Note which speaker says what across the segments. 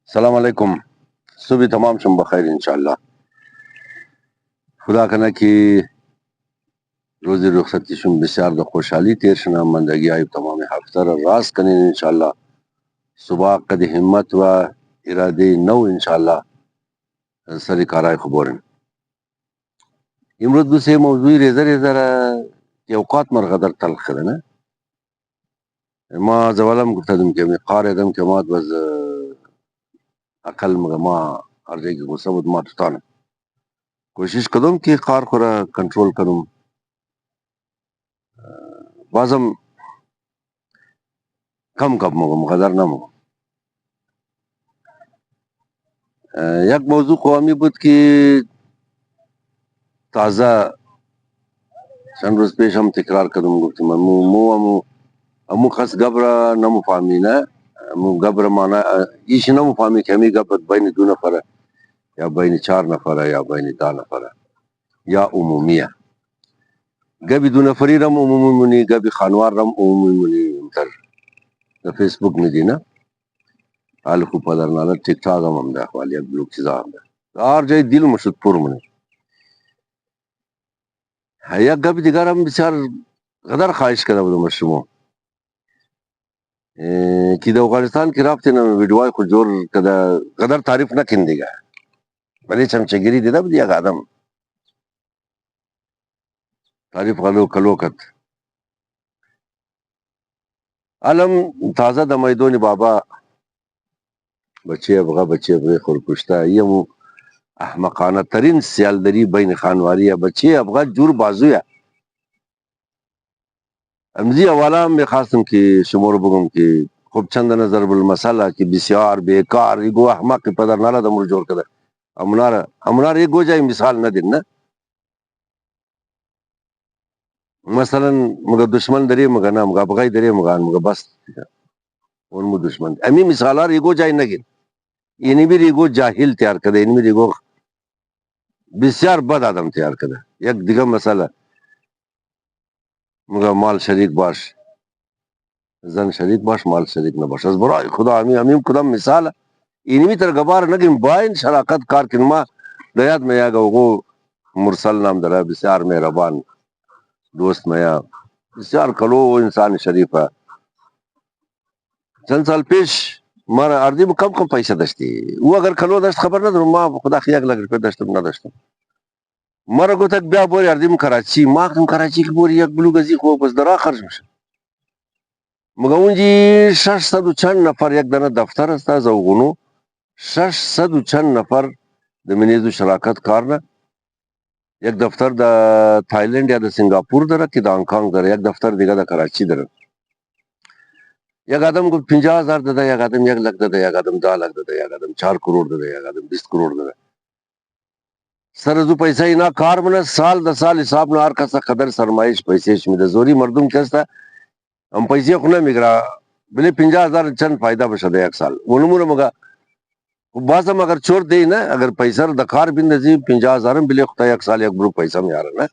Speaker 1: السلام علیکم. صبح تمام شم بخیر انشاءالله. خدا کنه که روز رخصتی شم بسیار د خوشحالی تیر شنه مندگی های تمام هفته را راست کنین انشاءالله. صبح قد همت و اراده نو انشاءالله سری کارای خبرین. امروز بسیار موضوعی ریزه را که اوقات مرغه در تلخ کرده نه. ما زوالم گفتم که می قار ادم که ما بز عقل ما ارجه که غصه بود ما تطانم. کوشش کردم که قار خورا کنٹرول کنم. بازم کم کم مگم غدر نمگم. یک موضوع قوامی بود که تازه چند روز پیش هم تکرار کردم گفتم امو خاص گبر نمو فهمی نه امو گبر مانا ایش نمو فهمی که همی گبر بین 2 نفره یا بین 4 نفره یا بین 10 نفره یا عمومیه. گبی 2 نفری رم عمومی منی گبی خانوار رم عمومی منی امتر در فیسبوک میدی نه حال خوب پدر نالا ٹک ٹاک هم ده خوالی یک بلوک چیزا هم ده هر جای دل مشد پر منی یک گبی دیگر هم بسیار قدر خواهش کرده بودم شما که در افغانستان که رفتین ویدیوهای خود جور کده قدر تعریف نکن دیگه ولی چمچگیری دیده بود یک آدم تعریف کلو کت علم تازه د میدون بابا بچه افغا خورکشته یمو احمقانه ترین سیالدری بین خانواری بچه افغا جور بازویا امزی اولا می خواستم که شما رو بگم که خب چند نظر بالمسئله که بسیار بیکار ایگو احمق پدر نالا دمور جور کده امنار ایگو جای مثال ندین نه مثلا مگه دشمن داری مگه نه مگه بغای داری مگه بس اون مو دشمن امی مثالار ایگو جای نگین اینی بیر ایگو جاهل تیار کده اینی بیر ایگو بسیار بد آدم تیار کده. یک دیگه مسئله مگه مال شریک باش زن شریک باش مال شریک نباش از برای خدا امیم کدام مثال اینی تر گبار نگیم باین شراکت کار کن ما دیاد میں گو مرسل نام داره بسیار مهربان دوست میا بسیار کلو انسان شریف ہے. چند سال پیش مارا اردی میں کم پیسہ داشتی وہ اگر کلو داشت خبر ندارم ما خدا خیاک لگ روپے داشتم نداشتم مرا گفتک بیا بوری اردی میں کراچی ما کم کراچی کی بوری یک بلو گزی خوب بس درا خرج میشه مگه اونجی 600 چند نفر یک دانه دفتر است از اوغونو 600 چند نفر د منیزو شراکت کارنه یک دفتر د تایلند یا د سنگاپور داره که د هانکانگ داره یک دفتر دیگه د کراچی داره یک آدم گفت 50,000 داده یک آدم 1 لک داده یک آدم 10 لک داده یک آدم 4 کروڑ داده یک آدم 20 کروڑ داده سر ازو پیسه اینا کار منه سال د سال حساب نه هر کسا قدر سرمایش پیسهش میده زوری مردم کستا هم پیسه خو نمیگرا بلی 50,000 چند فایده بشه ده یک سال اونمونه مگه بازم اگر چور دی نه اگر پیسه رو د کار بندازی 50,000 بلی خدا یک سال یک برو پیسه میاره نه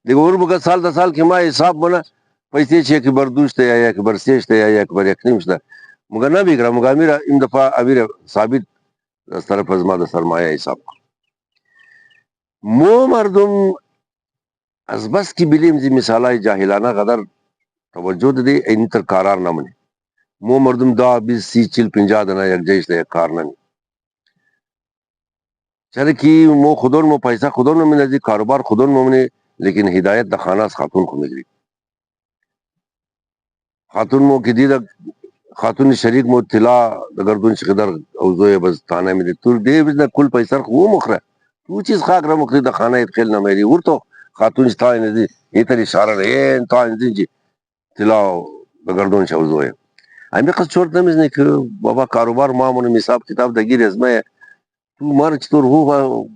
Speaker 1: دیگه اور مگه سال د سال که ما حساب منه پیسه چه که بردوشته یا یک برسیشته یا یک بر یک نیمشته مگه نمیگرا مگه امیر این دفعه امیر ثابت از طرف از ما د سرمایه حساب مو مردم از بس کی بلیم زی مثالای جاهلانه قدر توجه دی این تر کارار نمونی مو مردم 10 20 30 40 50 دنا یک جیش ده کار نمی چرا کی مو خودون مو پیسہ خودون مو منزی کاروبار خودون مو منی لیکن ہدایت د خانه از خاتون کو میگری خاتون مو کی دی خاتون شریک مو اطلاع د گردون شقدر او زوی بس تانه می تور دی بز کل پیسہ خو مخره تو چیز خاک را مخری د خانه خیل نمیری ورتو خاتون ستا نه دی تر اشاره نه تا انځي اطلاع د گردون شو زوی امی قص چورت نمیزنه که بابا کاروبار معمول حساب کتاب دگیر از ما تو مار چطور هو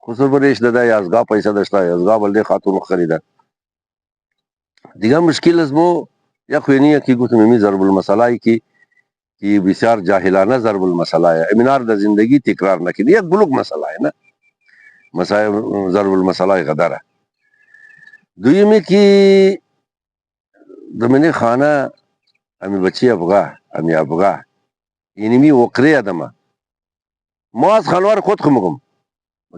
Speaker 1: خسر برش داده یازگاه پیسه داشته یازگاه بلده خاتون خریده دیگه مشکل از مو یا خوینیه که گفتم امی ضرب المثله کی که بسیار جاهلانه ضرب المثله امینار د زندگی تکرار نکنی یک بلوک مسئله نه مسائل ضرب المثله قدره دویمی که دمنی خانه امی بچی افغا امی افغا اینمی وقری ادمه ما از خانوار خود خمگم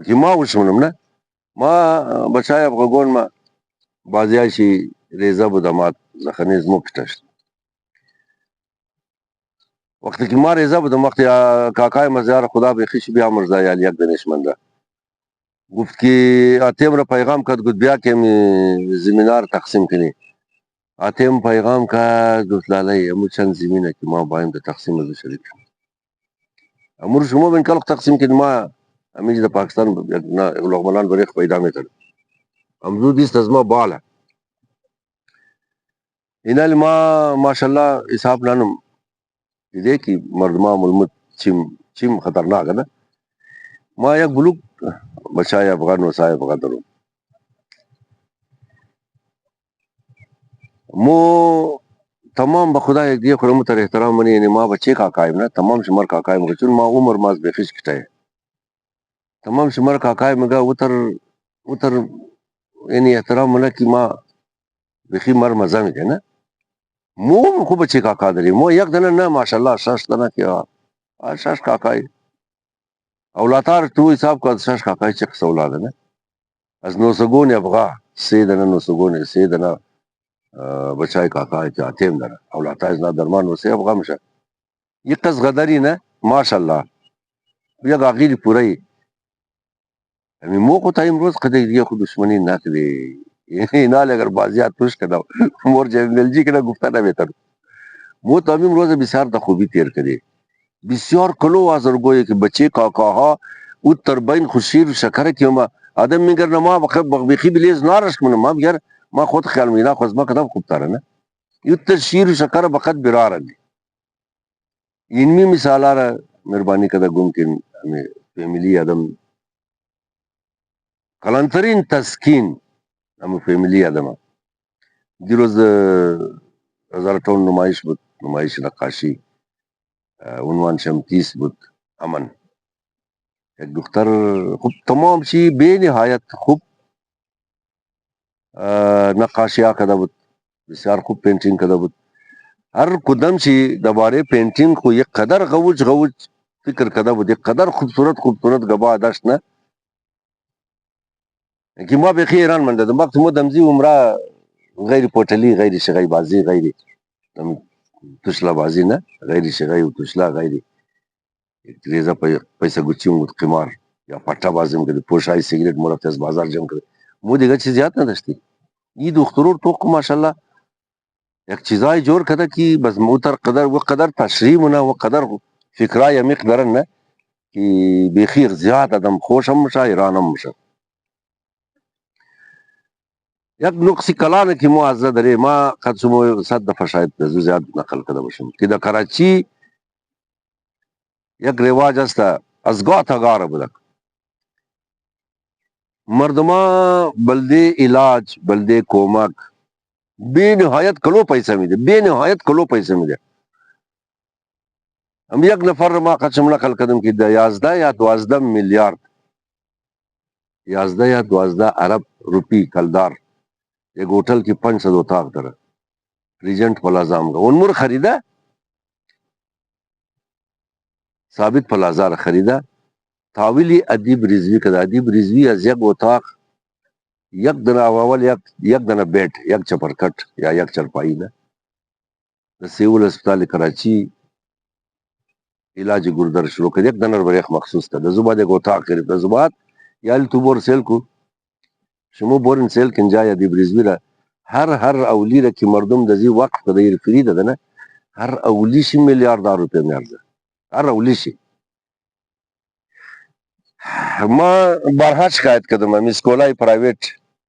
Speaker 1: که ما وشمنم نه ما بچای افغان ما بازیاشی ریزه بودمات زخنیز مکتشت وقتی که ما ریزه بودم وقتی کاکای مزیار خدا بخیش بیا مرزای علی یک دانشمنده گفت که آتیم را پیغام کرد گفت بیا که زمینار تقسیم کنی آتیم پیغام کرد گفت لاله امو چند زمینه که ما بایم ده تقسیم از شریک امور شما بین کلک تقسیم کنی ما همیشه ده پاکستان لغمانان بریخ پیدا میتر امزو دیست از ما بالا اینال ما ماشاءالله حساب نانم دیده که مردمان ملمت چیم خطرناک نه ما یک بلوک بچای افغان و سای افغان درم مو تمام به خدا یک دیگه خورم تر احترام منی یعنی ما بچه کاکایم نه تمام شمار کاکایم چون ما عمر ماز بخیش کتای تمام شمار کاکایم گا وتر یعنی احترام منه که ما بخی مر مزه میده نه مو خوب بچه کاکا داری مو یک دنه نه ماشاءالله شش دنه که شش کاکای اولاتار تو حساب کا شش کاکای چک سولاده نه از نوسگون افغا سه دنه نوسگون سه دنه بچای کاکای که اتیم داره اولاتای از درمان و سه افغا میشه یک قص غدری نه ماشاءالله یک عقیل پوری همین موقع تا امروز قدر دیگه خود دشمنی نکردی اینال اگر بازیات توش کردم مور جنگلجی کنه گفته نمیتر مو تا امروز بسیار تا خوبی تیر کردی بسیار کلو آزرگوی که بچه کاکاها او تربین خوشیر شکره که ما آدم میگر ما بخی بلیز نارش کنم ما بگر ما خود خیال مینا خوز ما کدام خوب تاره نه یو تر شیر شکره بقت برارن اینمی مثالا را مهربانی کده گم کن فیملی آدم کلانترین تسکین همون فیملی آدم دیروز هزار تون نمایش بود نمایش نقاشی عنوان شمتیس بود امن یک دختر خوب تمام چی به نهایت خوب نقاشی ها کده بود بسیار خوب پینتینگ کده بود هر کدام چی درباره پینتینگ خو یک قدر غوج فکر کده بود یک قدر خوبصورت گبا داشت نه که ما بخی ایران من دادم وقت مو دمزی عمره غیر پوتلی غیر شغی بازی غیر تشلا بازی نه غیر شغی و تشلا غیر ریزا پیسه گوچیم بود قمار یا پټه بازیم کرد پوشای سیگریت مرفت از بازار جمع کرد مو دیگه چیز یاد نداشتی این دخترور تو ماشاءالله یک چیزای جور کده کی بس موتر قدر و قدر تشریح مونه و قدر فکرای عمیق درن نه کی بخیر زیاد آدم خوشم مشه ایرانم مشه یک نقصی کلانه کی معزه داره ما قد شما 100 دفعه شاید زیاد نقل کده باشم که در کراچی یک رواج است از گاه تا گاره بودک مردما بلده علاج بلده کومک بے نهایت کلو پیسه میده بے نهایت کلو پیسه میده هم یک نفر ما قسم نقل کردم که ده 11 یا 12 میلیارد 11 یا 12 ارب روپی کلدار یک ہوٹل کی 500 اتاق داره ریجنٹ پلازام کا اون مر خریده ثابت پلازا را خریده تاویلی ادیب رزوی کده ادیب رزوی از یک اتاق یک دنه اول یک دنه بیٹ یک چپرکٹ یا یک چرپایی نه د سیول اسپتال کراچی علاج گردر شروع کرد یک دنه بریخ مخصوص ده زباد یک اتاق کرد زباد یال تو بور سیل کو شما بورن سیل کنجا یا ادیب رزوی را هر اولی را که مردم دزی وقت کده فری ده نه هر اولیشی میلیاردار روپیه میارزه هر اولیشی ما بارها شکایت کردم من اسکولای پرایویت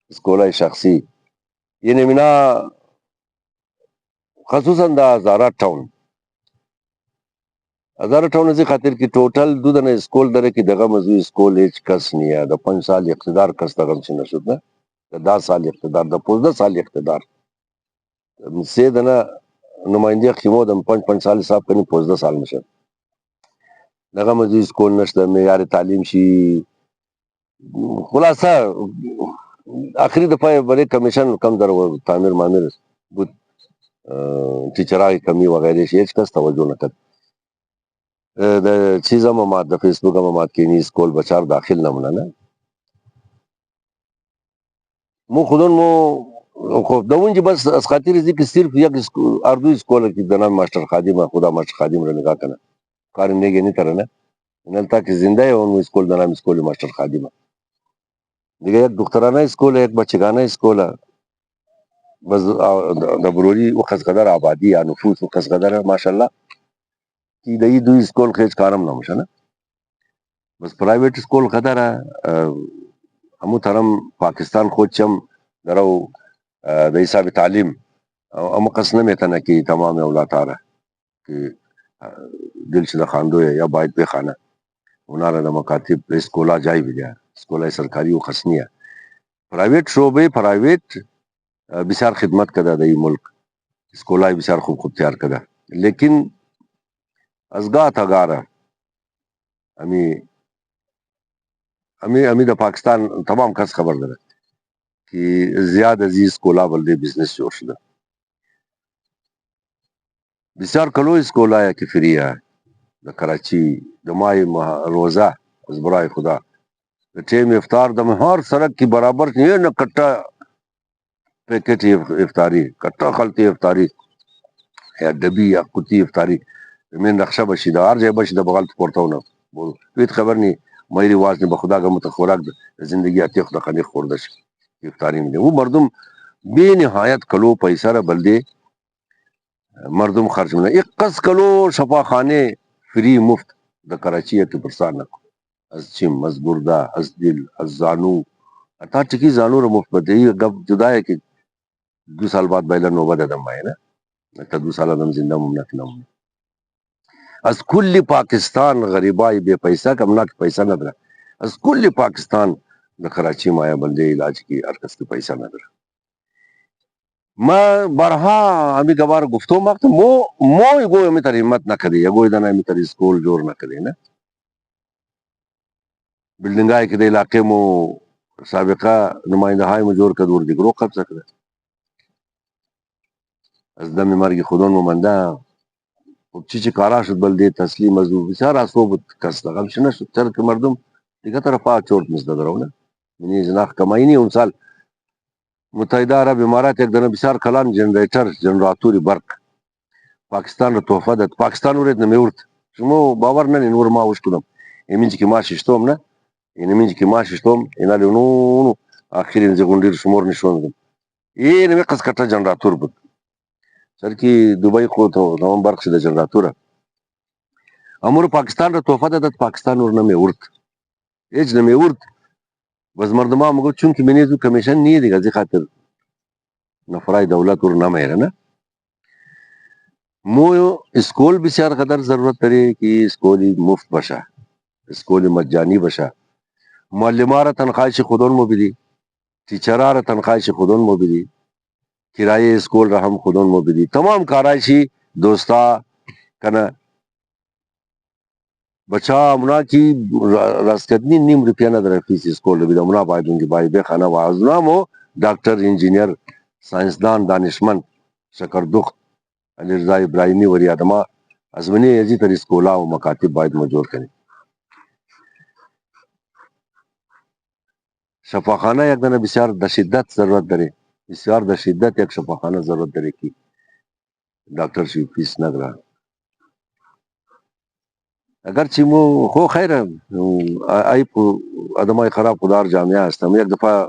Speaker 1: اسکولای شخصی یعنی منا خصوصا دا هزاره ټاون از خاطر کی ټوټل دو دنه اسکول دره کی دغه مزو اسکول هیڅ کس نه د 5 سال اقتدار کس دغه چې نشد نه د 10 سال اقتدار د 15 سال اقتدار سه دنه نماینده خمو د 5 سال حساب کني 15 سال نشه دغه مزو اسکول نشته معیار تعلیم شي خلاصه آخری دفعه بڑے کمیشن کم در تعمیر معمیر بود ټیچرای کمی وغیرہ شي هیڅ کس توجه نه کړ د چیز ممات د فیسبوک ممات کینی اسکول بچار داخل نمونه نه مو خودون مو خب دون بس از خاطر ازی که صرف یک اردو اسکول کی دنا ماسٹر خادم خدا ماسٹر خادم رو نگاه کنه کار نگه نی ترنه نلتا که زنده اون اسکول دنا اسکول ماسٹر خادم دیگه یک دخترانه اسکول یک بچگانه اسکول بس د بروری وخت قدر آبادی یا نفوس وخت قدر ماشاءالله کی دای دو اسکول خیج کارم نمشه نه بس پرایویت اسکول قدر همو ترم پاکستان خود چم درو د حساب تعلیم اما قص نمیتنه که تمام اولاد آره که دل شده خاندوی یا باید بخانه اونارا د مکاتب اسکولا جای بگه اسکولا سرکاری و خصنیه پرایویت شعبه پرایویت بسیار خدمت کده در این ملک اسکولای بسیار خوب تیار کده لیکن از گاه تا گاره امی د پاکستان تمام کس خبر داره که زیاد از این اسکولا بلده بزنس جوړ شده بسیار کلو اسکولای که فریه د کراچی د مای روزه از برای خدا د ټیم افطار د مهار سرک کی برابر نہیں نہ کٹا پیکٹ افطاری کٹا خلطی افطاری یا ڈبی یا کتی افطاری من رخشہ بشیدہ ہر جائے بشیدہ بغلط پورتا ہونا پیت خبر نہیں میری واز نے بخدا کا متخوراک زندگی آتی خدا خانی خوردش افطاری میں وہ مردم بے نہایت کلو پیسہ را بلدے مردم خرچ میں ایک قص کلو شفا خانے فری مفت دا کراچی ہے کہ پرسان نکو از چم از گردہ از دل از زانو اتا ٹکی زانو را مفت بدے یہ گب جدا ہے کہ 2 سال بعد بیلا نوبت ادم آئے نا تا 2 سال ادم زندہ ممنک نہ از کل پاکستان غریبائی بے پیسہ کمنا کی پیسہ نہ درا از کل پاکستان دا کراچی مایا بندے علاج کی ارکس کی پیسہ نہ درا ما برها امی گوار گفتو مقت مو گوی امی تر حمت نہ کدی گوی دانا امی تر اسکول جوڑ نہ کدی نا بلڈنگائی کے دے علاقے مو سابقہ نمائندہ ہائی مجور کا دور دیگر قبضہ کرے از دم مرگی خودون ممندہ چیچی کارا شد بلدے تسلیم ازو بسیار آسوب کس لگم شنہ شد چرک مردم دیگه طرف چورت مزدد رونا منی جناخ کمائی نہیں ان سال متحدہ عرب امارات ایک دن بسیار کلان جنریٹر جنراتوری برق پاکستان رو تحفہ داد پاکستان ورد نمیورد شمو باور نن نور ما وش کنم امینج کی ماش اشتوم نه این امینج کی ماش اشتوم اینا لونو آخرین زگوندیر شمور نشوندم این نمی قص کتا جنراتور بود سر کی دبئی کو تو نوام برق شده جنراتوره امور پاکستان رو تحفہ داد پاکستان ور نمیورد ایج نمیورد بس مردما مگو چون که منیزو کمیشن نیه دیگه زی خاطر نفرای دولت ور نمیره نه مو اسکول بسیار قدر ضرورت داره که اسکولی مفت باشه اسکول مجانی باشه معلمه را تنخواهش خودون مو بدی ٹیچرا را تنخواهش خودون مو بدی کرایه اسکول را هم خودون مو بدی تمام کارایشی دوستا کنه بچا منا کی راسکتنی نیم روپیه نداره فیس اسکول رو بیده منا باید اونگی باید بخانه و از نامو ڈاکٹر انجینیر سائنسدان دانشمند شکردخت علی رضا ابراهیمی وری آدما از منی ازی تر اسکولا و مکاتب باید مجور کنی شفاخانه یک دنه بسیار د شدت ضرورت داره بسیار د شدت یک شفاخانه ضرورت داره کی ڈاکٹر شی فیس نداره اگر چی مو خو خیره ای پو آدمای خراب خدار جامعه هستم یک دفعه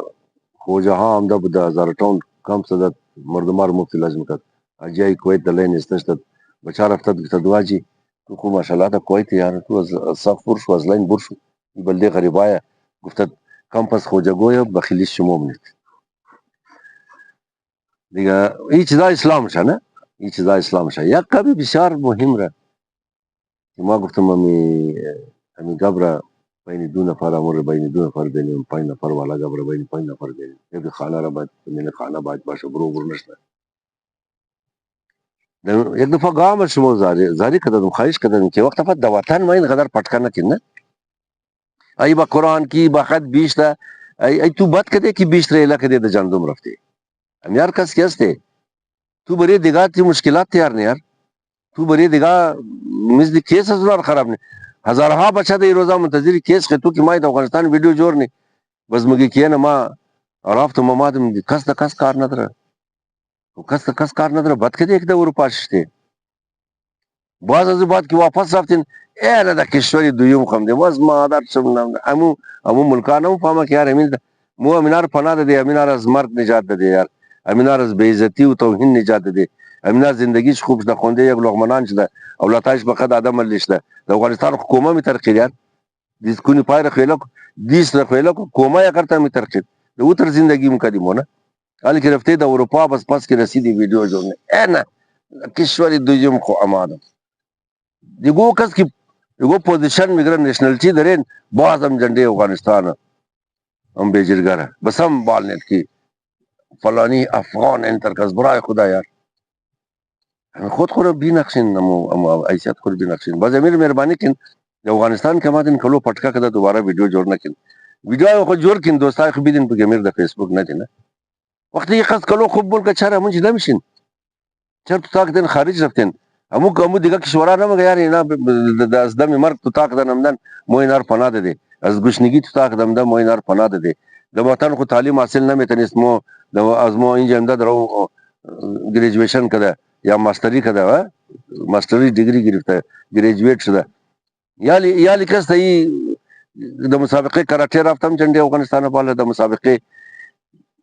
Speaker 1: خوجه ها هم ده بود 1000 تون کم صدت مردمار مفتی لازم کرد اجای کویت دلین استشتد بچار افتاد گفت دواجی تو خو ماشاءالله تا کویت یار تو از صف برشو از لین برشو بلده غریبایه گفتد کم پس خوجه گویا بخیلیش شما منید دیگه این چیزا اسلام شه نه این چیزا اسلام شه یک کبی بسیار مهم را که ما گفتم امی گبره بین 2 نفر امور بین 2 نفر بینیم 5 نفر والا گبره بین 5 نفر بینیم یک خانه را باید من خانه باید باشه برو نشته یک دفعه گام شما زاری کردم خواهش کردم که وقت فقط دواتن ما این قدر پټکا نکنه ای با قرآن کی با خط بیشتر ای تو بات کده کی بیشتر علاقه ده جاندوم رفته امیار کس کی هسته تو بری دیگه تی مشکلات تیار نه یار تو بری دیگه مثل کیس از اونار خراب نه هزارها بچه ده روزا منتظر کیس که تو که مای د افغانستان ویډیو جوړ نه بس مگی کینه ما رفتم ما دم کس د کس کار نداره کس د کس کار نداره بد که یک د اروپا شته باز از بعد که واپس رفتین اله د کشوری دویم خم دی واز مادر شم امو ملکانو فهمه که یار امین مو امینار پناه ده امینار از مرگ نجات ده یار امینار از بیزتی و توهین نجات ده امینار زندگیش خوب شده خونده یک لغمنان شده اولادش بقد آدم ملشته د افغانستان حکومت می ترقید یار دیس کنی پای رخیلک دیس رخیلک کوما یا کرتا می ترقید د اوتر زندگی مو کدیمونه حالی که رفته د اروپا بس پس که رسیدی ویدیو جوړنه نه کشوری دویم خو اماده دیگو کس کی دیگو پوزیشن میگرن نیشنلٹی درین باز هم جنڈے افغانستان هم بیجرگره بس هم بالنت کی فلانی افغان انتر کس برای خدا یار خود خود بی نقشین ایسیت خود بی نقشین باز امیر مهربانی کن افغانستان که مادن کلو پټکا کده دوباره ویډیو جوړ نکین ویډیو خو جوړ کین دوستای خو بیدین په امیر د فیسبوک نه دی نه وقت یې قصد کلو خوب بول که چاره مونږ نمیشین چر تو تاک دین خارج رفتین امو دیگه کشورا نمگه یار اینا از دم مرگ تو تاک دنمدن مو اینار پناه ده از گشنگی تو تاک دمدن مو اینار پناه ده د وطن خو تعلیم حاصل نمیتونست مو از مو اینجا امداد رو گریجویشن کده یا ماستری کده ماستری دیگری گرفته گریجویت شده یا کس ای د مسابقه کراټه رفتم جنډه افغانستان بالا د مسابقه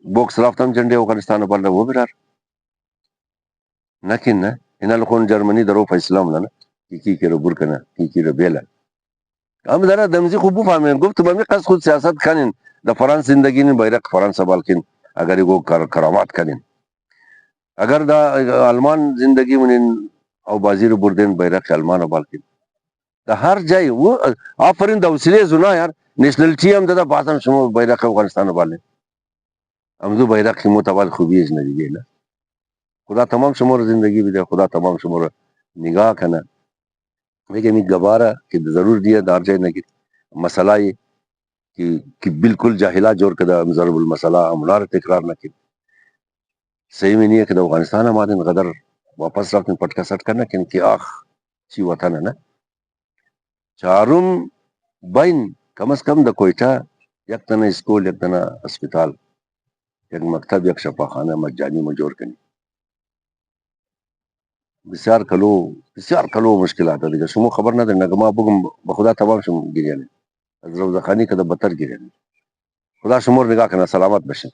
Speaker 1: بوکس رفتم جنډه افغانستان بالا و برار لكن هنا لكون جرمني درو في اسلام لنا كي كيرو بركنا كي كيرو بيلا ام دارا دمزي خو بفهمين گفت بمی قصد خود سیاست کنین د فرانس زندگی نین بیرق فرانسا بالکین اگر یگو کرامات کنین اگر دا آلمان زندگی منین او بازی رو بردین بیرق آلمان بالکین دا هر جای و آفرین دا وسیله زنا یار نیشنلٹی هم دا بازم شما بیرق افغانستان بالین هم دو بیرق متبال خوبیش ندیگه نه خدا تمام شما رو زندگی بده خدا تمام شما رو نگاه کنه لیکن ایک گبارہ کہ ضرور دیا دار جائے نگی مسئلہ یہ کہ بالکل جاہلہ جوڑ کدا ضرب المسئلہ امنار تکرار نہ کی صحیح میں نہیں ہے کہ افغانستان ہمارے غدر واپس رفتن پٹکا سٹ کرنا کن کی آخ چی وطن ہے نا چارم بین کم از کم دا کوئٹہ یک تنا اسکول یک تنا اسپیتال یک مکتب یک شفاخانہ مجانی مجور کنی بسیار کلو مشکلات دیگه شما خبر نداری نگه ما بگم به خدا تمام شما گریانه از روزخانی که دا بطر گریانه خدا شما رو نگاه کنه سلامت بشه